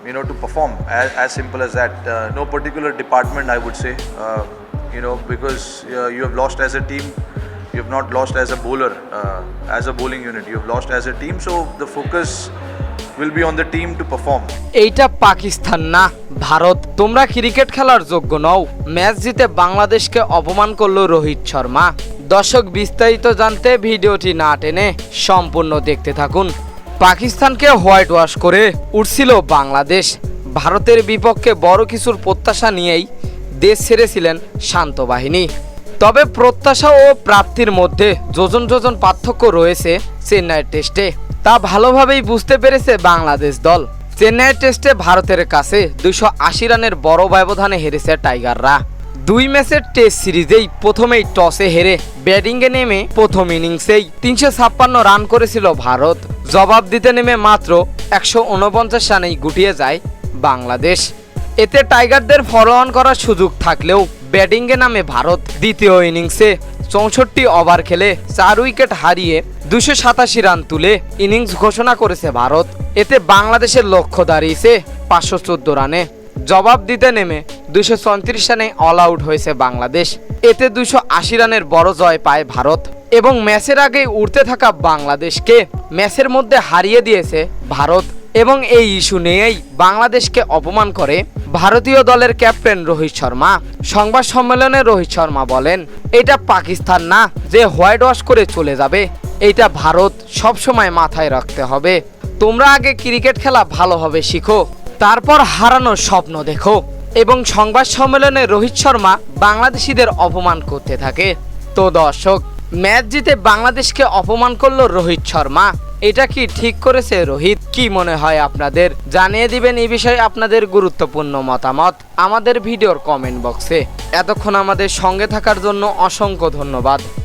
to perform. As simple as that. No particular department, I would say. Because you have lost as a team. You have not lost as a bowler, as a bowling unit. You have lost as a team. So the focus will be on the team to perform. এইটা পাকিস্তান না ভারত। তোমরা cricket খেলার যোগ্য নও। Match জিতে বাংলাদেশকে অপমান করলো রোহিত শর্মা। দর্শক, বিস্তারিত জানতে ভিডিওটি না টেনে সম্পূর্ণ দেখতে থাকুন। পাকিস্তানকে হোয়াইট ওয়াশ করে উঠছিল বাংলাদেশ। ভারতের বিপক্ষে বড় কিছুর প্রত্যাশা নিয়েই দেশ ছেড়েছিলেন শান্ত বাহিনী। তবে প্রত্যাশা ও প্রাপ্তির মধ্যে যোজন যোজন পার্থক্য রয়েছে চেন্নাইয়ের টেস্টে। তা ভালোভাবেই বুঝতে পেরেছে বাংলাদেশ দল। চেন্নাইয়ের টেস্টে ভারতের কাছে 280 রানের বড় ব্যবধানে হেরেছে টাইগাররা। 2 ম্যাচের টেস্ট সিরিজেই প্রথমেই টসে হেরে ব্যাটিংয়ে নেমে প্রথম ইনিংসেই 356 রান করেছিল ভারত। জবাব দিতে নেমে মাত্র 149 রানেই গুটিয়ে যায় বাংলাদেশ। এতে টাইগারদের ফলো অন করার সুযোগ থাকলেও ব্যাটিংয়ে নামে ভারত। দ্বিতীয় ইনিংসে 64 ওভার খেলে 4 উইকেট হারিয়ে 287 রান তুলে ইনিংস ঘোষণা করেছে ভারত। এতে বাংলাদেশের লক্ষ্য দাঁড়িয়েছে 514 রানে। জবাব দিতে নেমে 234 রানে অল আউট হয়েছে বাংলাদেশ। এতে 280 রানের বড় জয় পায় ভারত এবং ম্যাচের আগেই উঠতে থাকা বাংলাদেশকে ম্যাচের মধ্যে হারিয়ে দিয়েছে ভারত। এবং এই ইস্যু নিয়েই বাংলাদেশকে অপমান করে ভারতীয় দলের ক্যাপ্টেন রোহিত শর্মা। সংবাদ সম্মেলনে রোহিত শর্মা বলেন, এটা পাকিস্তান না যে হোয়াইট ওয়াশ করে চলে যাবে। এইটা ভারত, সবসময় মাথায় রাখতে হবে। তোমরা আগে ক্রিকেট খেলা ভালোভাবে শিখো, তারপর হারানোর স্বপ্ন দেখো। এবং সংবাদ সম্মেলনে রোহিত শর্মা বাংলাদেশিদের অপমান করতে থাকে। তো দর্শক, ম্যাচ জিতে বাংলাদেশকে অপমান করলো রোহিত শর্মা। এটা কি ঠিক করেছে রোহিত? কি মনে হয় আপনাদের? জানিয়ে দিবেন এই বিষয়ে আপনাদের গুরুত্বপূর্ণ মতামত আমাদের ভিডিওর কমেন্ট বক্সে। এতক্ষণ আমাদের সঙ্গে থাকার জন্য অসংখ্য ধন্যবাদ।